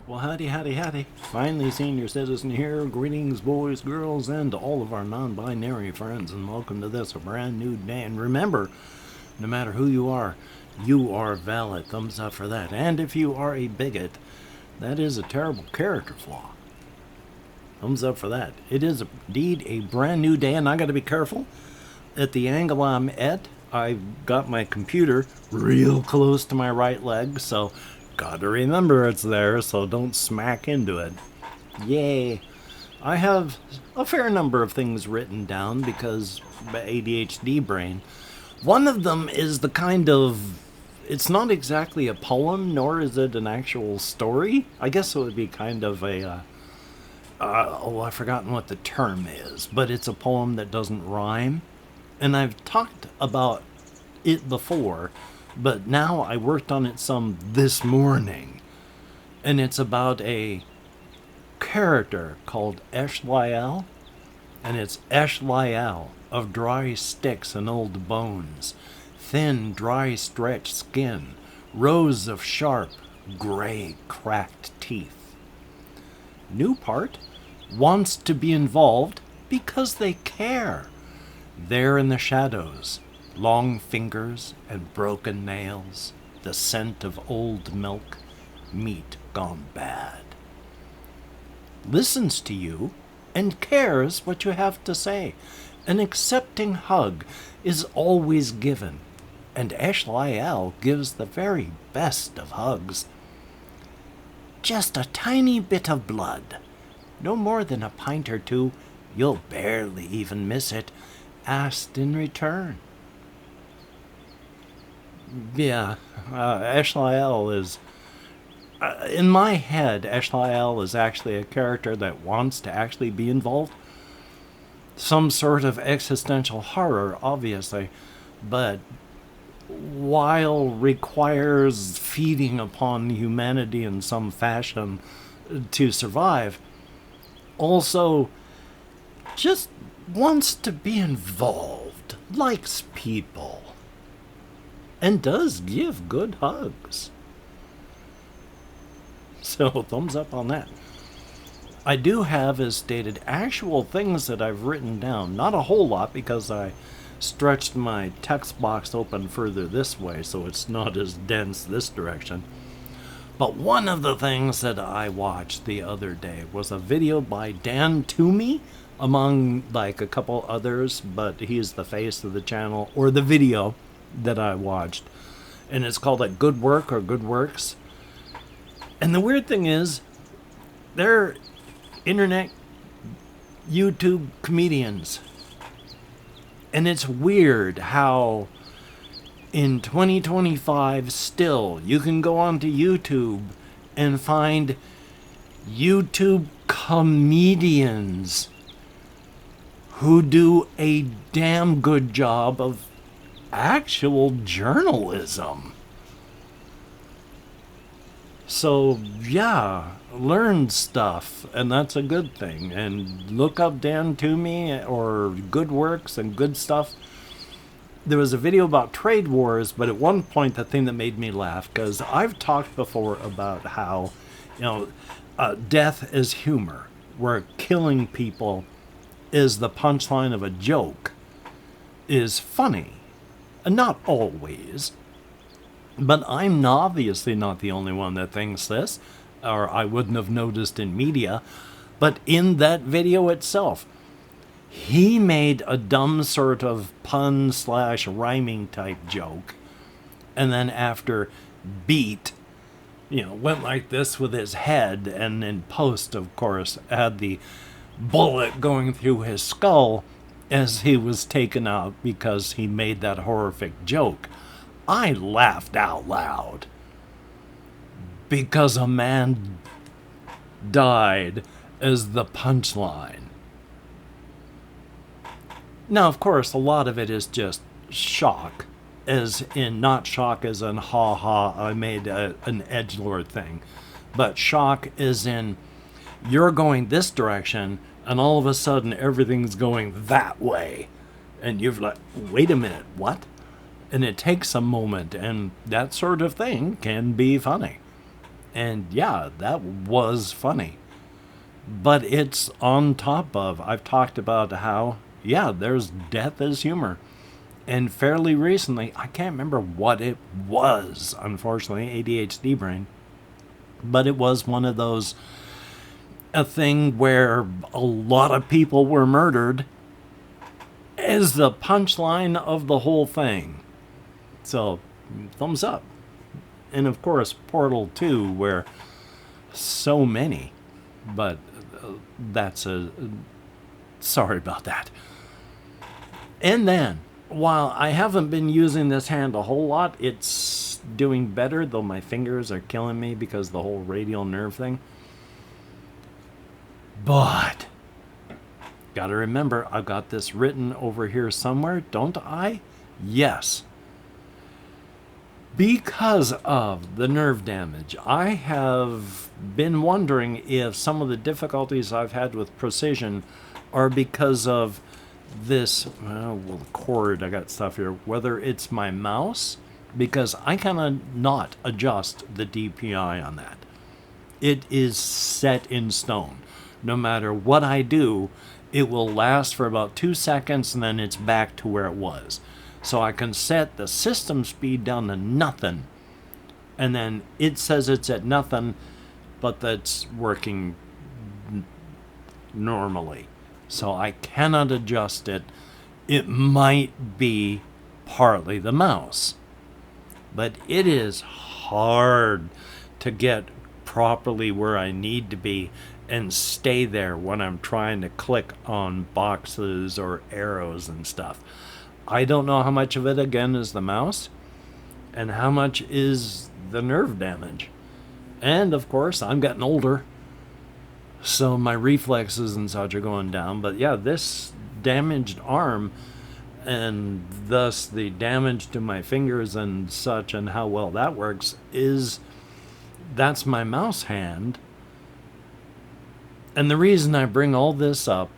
Well, howdy, howdy, howdy. Finally, senior citizen here. Greetings, boys, girls, and to all of our non binary friends, and welcome to this, a brand new day. And remember, no matter who you are valid. Thumbs up for that. And if you are a bigot, that is a terrible character flaw. Thumbs up for that. It is indeed a brand new day, and I got to be careful. At the angle I'm at, I've got my computer real close to my right leg, so gotta remember it's there, so don't smack into it. Yay. I have a fair number of things written down because ADHD brain. One of them is the kind of, it's not exactly a poem, nor is it an actual story. I guess it would be kind of a, I've forgotten what the term is, but it's a poem that doesn't rhyme. And I've talked about it before, but now I worked on it some this morning. And it's about a character called Eshlial. And it's Eshlial of dry sticks and old bones, thin, dry, stretched skin, rows of sharp, gray, cracked teeth. New part wants to be involved because they care. There in the shadows, long fingers and broken nails, the scent of old milk, meat gone bad. Listens to you and cares what you have to say. An accepting hug is always given, and Eshlial gives the very best of hugs. Just a tiny bit of blood, no more than a pint or two, you'll barely even miss it, asked in return. Yeah, Eshlial is, in my head, Eshlial is actually a character that wants to actually be involved. Some sort of existential horror, obviously, but while requires feeding upon humanity in some fashion to survive, also just wants to be involved, likes people, and does give good hugs. So, thumbs up on that. I do have, as stated, actual things that I've written down. Not a whole lot, because I stretched my text box open further this way, so it's not as dense this direction. But one of the things that I watched the other day was a video by Toomey, among like a couple others, but he's the face of the channel, or the video that I watched. And it's called like Good Work or Good Works. And the weird thing is, they're internet YouTube comedians. And it's weird how in 2025 still you can go onto YouTube and find YouTube comedians who do a damn good job of actual journalism. So, yeah, learn stuff, and that's a good thing. And look up Toomey or Good Works and good stuff. There was a video about trade wars, but at one point the thing that made me laugh, because I've talked before about how, death is humor, where killing people is the punchline of a joke, is funny. And not always. But I'm obviously not the only one that thinks this, or I wouldn't have noticed in media. But in that video itself, he made a dumb sort of pun/rhyming type joke. And then after beat, went like this with his head, and in post, of course, had the bullet going through his skull as he was taken out because he made that horrific joke. I laughed out loud because a man died as the punchline. Now, of course, a lot of it is just shock, as in, not shock as in, ha ha, I made an edgelord thing, but shock as in, you're going this direction, and all of a sudden everything's going that way. And you're like, wait a minute, what? And it takes a moment, and that sort of thing can be funny. And yeah, that was funny. But it's on top of, I've talked about how, yeah, there's death as humor. And fairly recently, I can't remember what it was, unfortunately, ADHD brain. But it was one of those, a thing where a lot of people were murdered as the punchline of the whole thing. So, thumbs up. And of course, Portal 2, where so many. But that's a... Sorry about that. And then, while I haven't been using this hand a whole lot, it's doing better, though my fingers are killing me because the whole radial nerve thing. But, gotta remember, I've got this written over here somewhere, don't I? Yes. Because of the nerve damage, I have been wondering if some of the difficulties I've had with precision are because of this, well, the cord, I got stuff here, whether it's my mouse, because I cannot not adjust the DPI on that. It is set in stone. No matter what I do, it will last for about 2 seconds and then it's back to where it was. So I can set the system speed down to nothing, and then it says it's at nothing, but that's working normally. So I cannot adjust it. It might be partly the mouse, but it is hard to get properly where I need to be and stay there when I'm trying to click on boxes or arrows and stuff. I don't know how much of it, again, is the mouse and how much is the nerve damage. And, of course, I'm getting older, so my reflexes and such are going down. But, yeah, this damaged arm and thus the damage to my fingers and such and how well that works is that's my mouse hand. And the reason I bring all this up,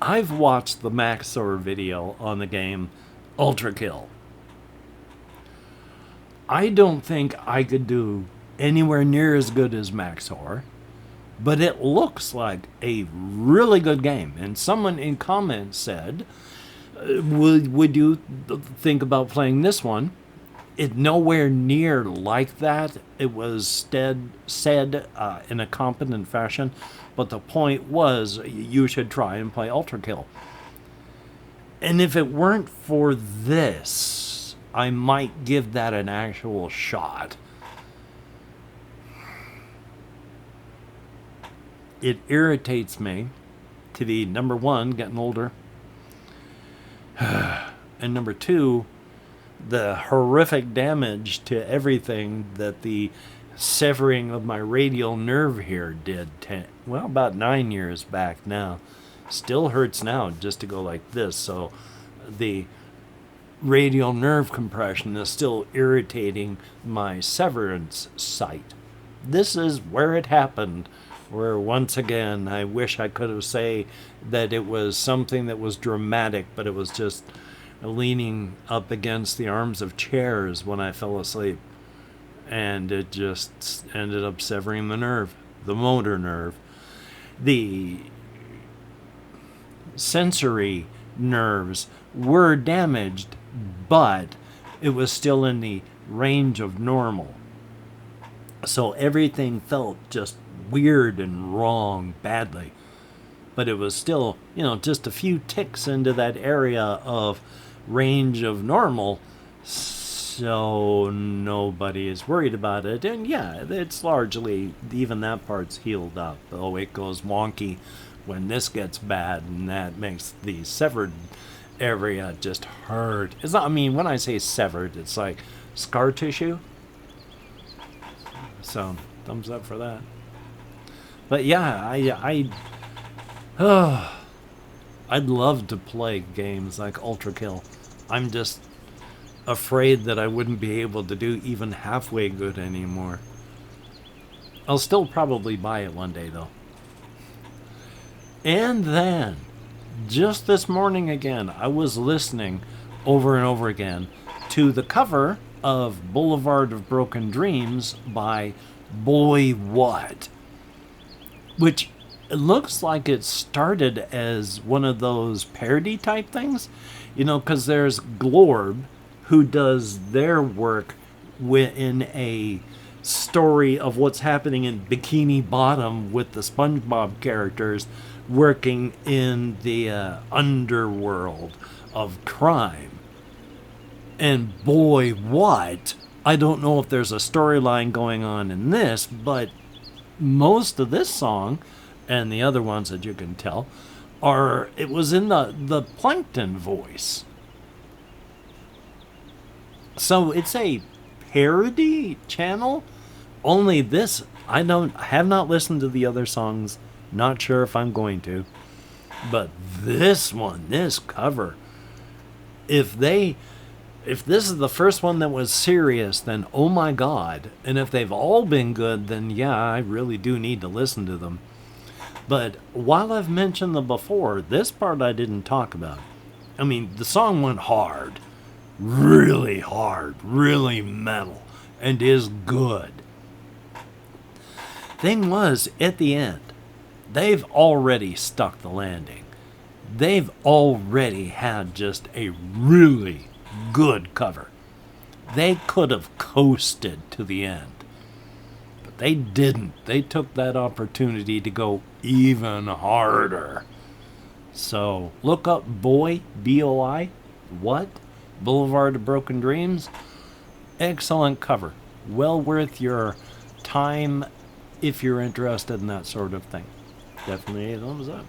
I've watched the Maxor video on the game Ultra Kill. I don't think I could do anywhere near as good as Maxor, but it looks like a really good game. And someone in comments said, would you think about playing this one? It's nowhere near like that. It was said in a competent fashion, but the point was you should try and play Ultra Kill. And if it weren't for this, I might give that an actual shot. It irritates me to be, number one, getting older, and number two, the horrific damage to everything that the severing of my radial nerve here did, about 9 years back now. Still hurts now just to go like this, so the radial nerve compression is still irritating my severance site. This is where it happened, where once again I wish I could have say that it was something that was dramatic, but it was just leaning up against the arms of chairs when I fell asleep, and it just ended up severing the nerve, the motor nerve. The sensory nerves were damaged, but it was still in the range of normal. So everything felt just weird and wrong badly. But it was still, just a few ticks into that area of range of normal, so nobody is worried about it. And yeah, it's largely, even that part's healed up, though it goes wonky when this gets bad, and that makes the severed area just hurt. It's not, when I say severed, it's like scar tissue. So, thumbs up for that. But yeah, I'd love to play games like Ultra Kill. I'm just afraid that I wouldn't be able to do even halfway good anymore. I'll still probably buy it one day, though. And then, just this morning again, I was listening over and over again to the cover of Boulevard of Broken Dreams by Boy What, which it looks like it started as one of those parody type things, because there's Glorb, who does their work within a story of what's happening in Bikini Bottom with the SpongeBob characters working in the underworld of crime. And Boy What, I don't know if there's a storyline going on in this, but most of this song, and the other ones that you can tell, it was in the Plankton voice. So it's a parody channel. Only this, I have not listened to the other songs. Not sure if I'm going to. But this one, this cover, if this is the first one that was serious, then oh my God. And if they've all been good, then yeah, I really do need to listen to them. But while I've mentioned them before, this part I didn't talk about. I mean, the song went hard, really metal, and is good. Thing was, at the end, they've already stuck the landing. They've already had just a really good cover. They could have coasted to the end. But they didn't. They took that opportunity to go even harder. So look up Boy, B-O-I, What? Boulevard of Broken Dreams. Excellent cover. Well worth your time if you're interested in that sort of thing. Definitely a thumbs up.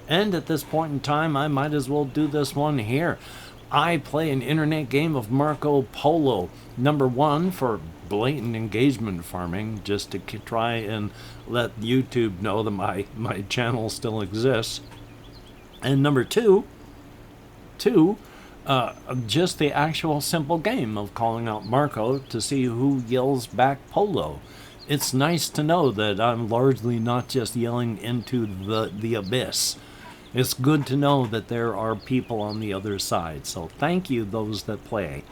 And at this point in time, I might as well do this one here. I play an internet game of Marco Polo. Number 1 for blatant engagement farming, just to try and let YouTube know that my channel still exists. And number 2, just the actual simple game of calling out Marco to see who yells back Polo. It's nice to know that I'm largely not just yelling into the abyss. It's good to know that there are people on the other side. So thank you, those that play.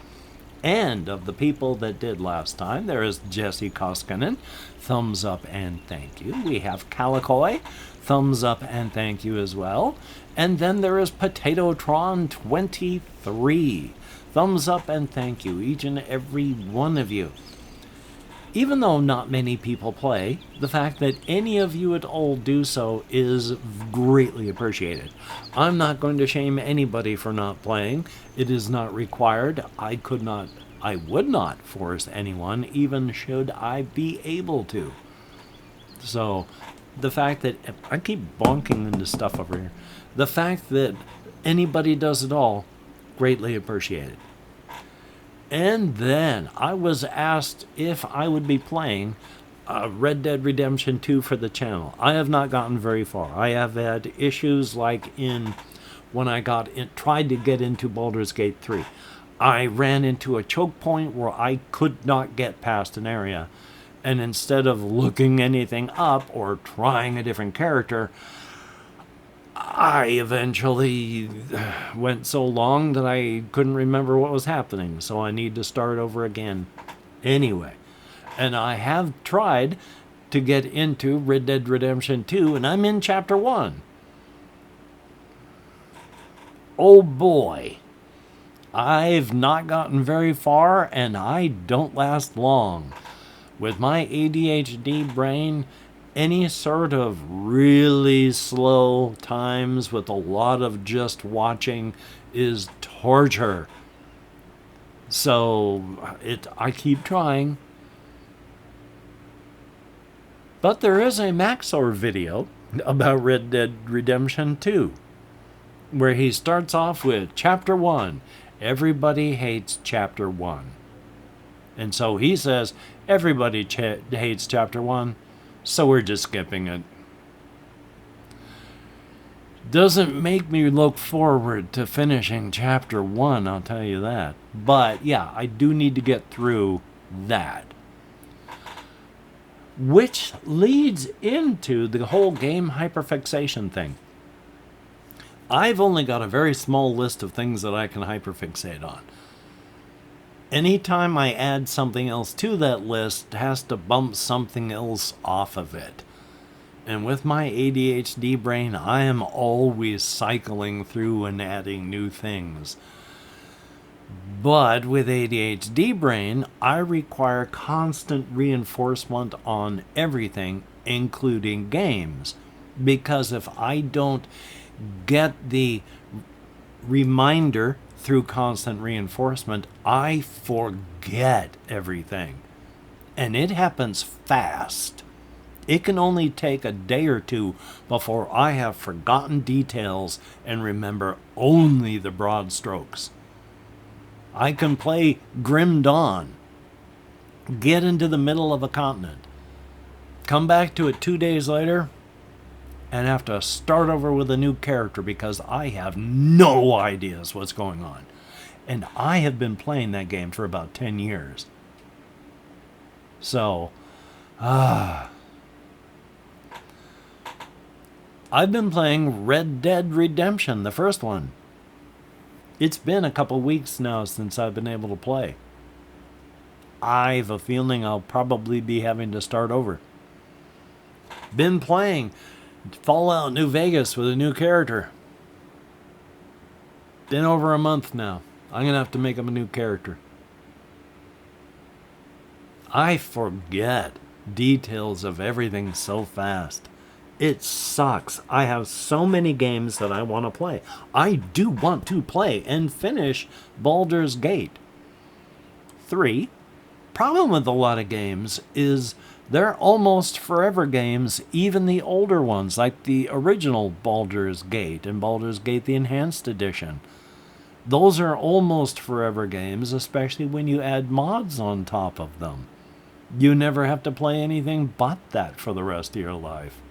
And of the people that did last time, there is Jesse Koskinen. Thumbs up and thank you. We have Calicoy. Thumbs up and thank you as well. And then there is PotatoTron23. Thumbs up and thank you, each and every one of you. Even though not many people play, the fact that any of you at all do so is greatly appreciated. I'm not going to shame anybody for not playing. It is not required. I would not force anyone, even should I be able to. So, the fact that, I keep bonking into stuff over here. The fact that anybody does it all, greatly appreciated. And then I was asked if I would be playing Red Dead Redemption 2 for the channel. I have not gotten very far. I have had issues like when I tried to get into Baldur's Gate 3. I ran into a choke point where I could not get past an area. And instead of looking anything up or trying a different character, I eventually went so long that I couldn't remember what was happening, so I need to start over again anyway. And I have tried to get into Red Dead Redemption 2, and I'm in Chapter 1. Oh boy. I've not gotten very far, and I don't last long. With my ADHD brain, any sort of really slow times with a lot of just watching is torture. So I keep trying. But there is a Maxor video about Red Dead Redemption 2, where he starts off with Chapter 1. Everybody hates Chapter 1. And so he says, everybody hates Chapter 1. So we're just skipping it. Doesn't make me look forward to finishing Chapter 1, I'll tell you that. But yeah, I do need to get through that. Which leads into the whole game hyperfixation thing. I've only got a very small list of things that I can hyperfixate on. anytime I add something else to that list, it has to bump something else off of it. And with my ADHD brain, I am always cycling through and adding new things. But with ADHD brain, I require constant reinforcement on everything, including games. Because if I don't get the reminder through constant reinforcement, I forget everything. And it happens fast. It can only take a day or two before I have forgotten details and remember only the broad strokes. I can play Grim Dawn, get into the middle of a continent, come back to it 2 days later, and have to start over with a new character because I have no ideas what's going on. And I have been playing that game for about 10 years. So, I've been playing Red Dead Redemption, the first one. It's been a couple weeks now since I've been able to play. I have a feeling I'll probably be having to start over. Been playing Fallout New Vegas with a new character. Been over a month now. I'm going to have to make him a new character. I forget details of everything so fast. It sucks. I have so many games that I want to play. I do want to play and finish Baldur's Gate 3. Problem with a lot of games is they're almost forever games, even the older ones, like the original Baldur's Gate and Baldur's Gate the Enhanced Edition. Those are almost forever games, especially when you add mods on top of them. You never have to play anything but that for the rest of your life.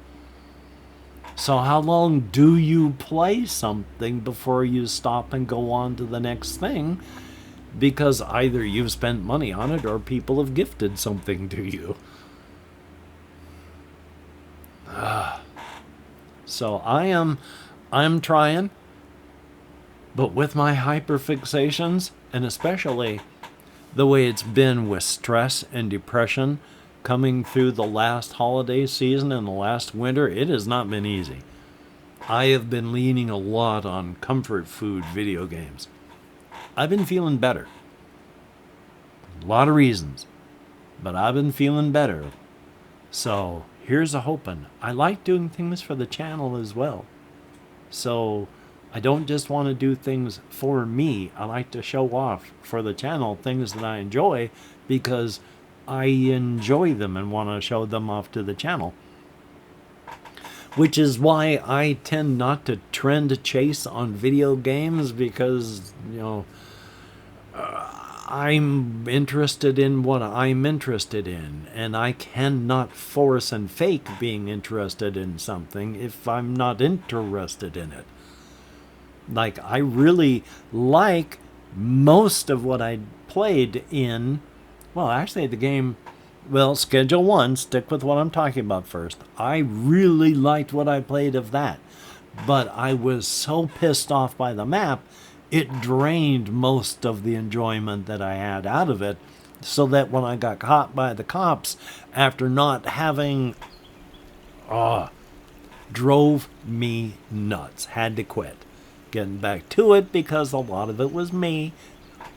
So how long do you play something before you stop and go on to the next thing? Because either you've spent money on it or people have gifted something to you. So I'm trying, but with my hyperfixations, and especially the way it's been with stress and depression coming through the last holiday season and the last winter, it has not been easy. I have been leaning a lot on comfort food video games. I've been feeling better. A lot of reasons, but I've been feeling better. So here's a hoping. I like doing things for the channel as well. So I don't just want to do things for me. I like to show off for the channel things that I enjoy because I enjoy them and want to show them off to the channel. Which is why I tend not to trend chase on video games because, I'm interested in what I'm interested in, and I cannot force and fake being interested in something if I'm not interested in it. Like, I really like most of what I played in, well, actually the game, Schedule 1, stick with what I'm talking about first. I really liked what I played of that, but I was so pissed off by the map, it drained most of the enjoyment that I had out of it, so that when I got caught by the cops after not having, drove me nuts. Had to quit. Getting back to it because a lot of it was me,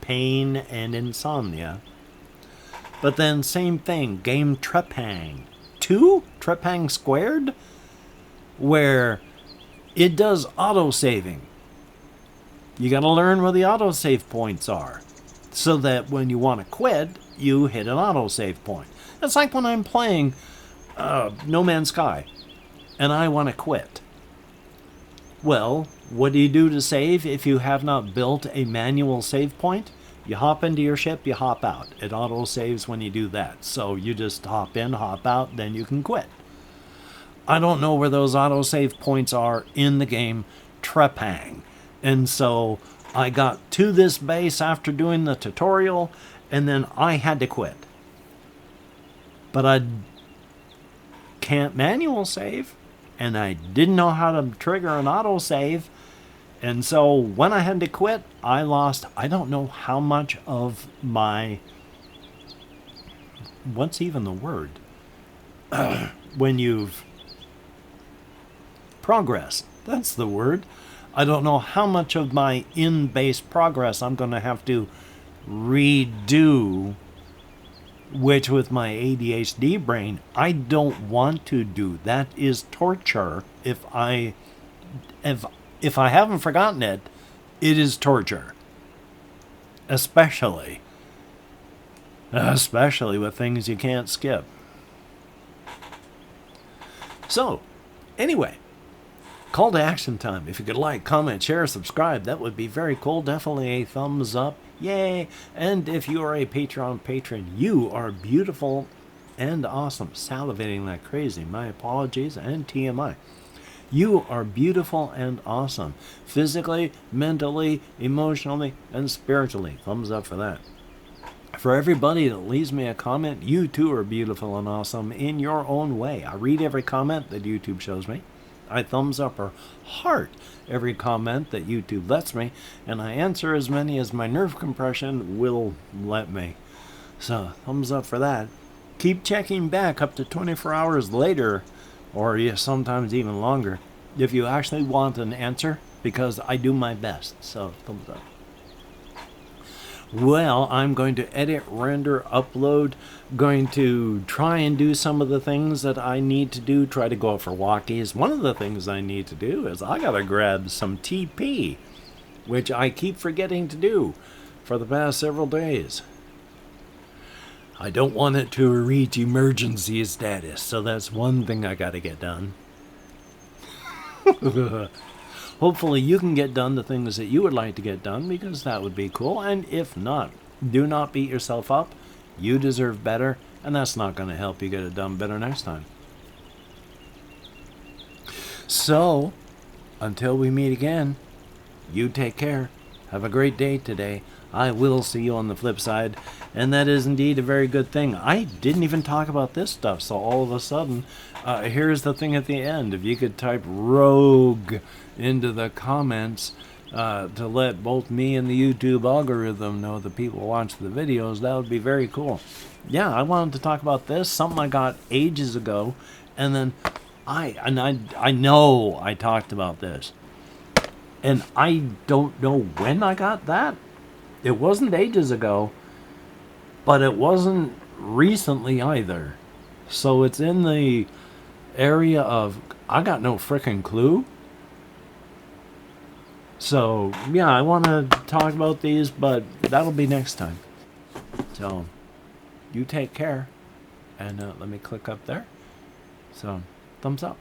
pain and insomnia. But then same thing, game Trepang 2, Trepang Squared, where it does auto-saving. You got to learn where the autosave points are so that when you want to quit, you hit an autosave point. It's like when I'm playing No Man's Sky and I want to quit. Well, what do you do to save if you have not built a manual save point? You hop into your ship, you hop out. It autosaves when you do that. So you just hop in, hop out, then you can quit. I don't know where those autosave points are in the game Trepang. And so I got to this base after doing the tutorial, and then I had to quit. But I can't manual save, and I didn't know how to trigger an autosave, And so when I had to quit, I lost, I don't know how much of my, what's even the word? When you've progress, that's the word. I don't know how much of my in-base progress I'm going to have to redo, which with my ADHD brain, I don't want to do. That is torture. If I haven't forgotten it, it is torture. Especially with things you can't skip. So, anyway, call to action time. If you could like, comment, share, subscribe, that would be very cool. Definitely a thumbs up. Yay! And if you are a Patreon patron, you are beautiful and awesome. Salivating like crazy. My apologies and TMI. You are beautiful and awesome. Physically, mentally, emotionally, and spiritually. Thumbs up for that. For everybody that leaves me a comment, you too are beautiful and awesome in your own way. I read every comment that YouTube shows me. I thumbs up or heart every comment that YouTube lets me, and I answer as many as my nerve compression will let me. So, thumbs up for that. Keep checking back up to 24 hours later, or sometimes even longer, if you actually want an answer, because I do my best. So, thumbs up. Well, I'm going to edit, render, upload, going to try and do some of the things that I need to do, try to go out for walkies. One of the things I need to do is I gotta grab some TP, which I keep forgetting to do for the past several days. I don't want it to reach emergency status, so that's one thing I gotta get done. Hopefully you can get done the things that you would like to get done, because that would be cool. And if not, do not beat yourself up. You deserve better, and that's not going to help you get it done better next time. So, until we meet again, you take care. Have a great day today. I will see you on the flip side, and that is indeed a very good thing. I didn't even talk about this stuff, so all of a sudden, here's the thing at the end. If you could type rogue into the comments to let both me and the YouTube algorithm know that people watch the videos, that would be very cool. Yeah, I wanted to talk about this, something I got ages ago, and then I know I talked about this, and I don't know when I got that. It wasn't ages ago, but it wasn't recently either. So it's in the area of, I got no frickin' clue. So, yeah, I want to talk about these, but that'll be next time. So, you take care. And let me click up there. So, thumbs up.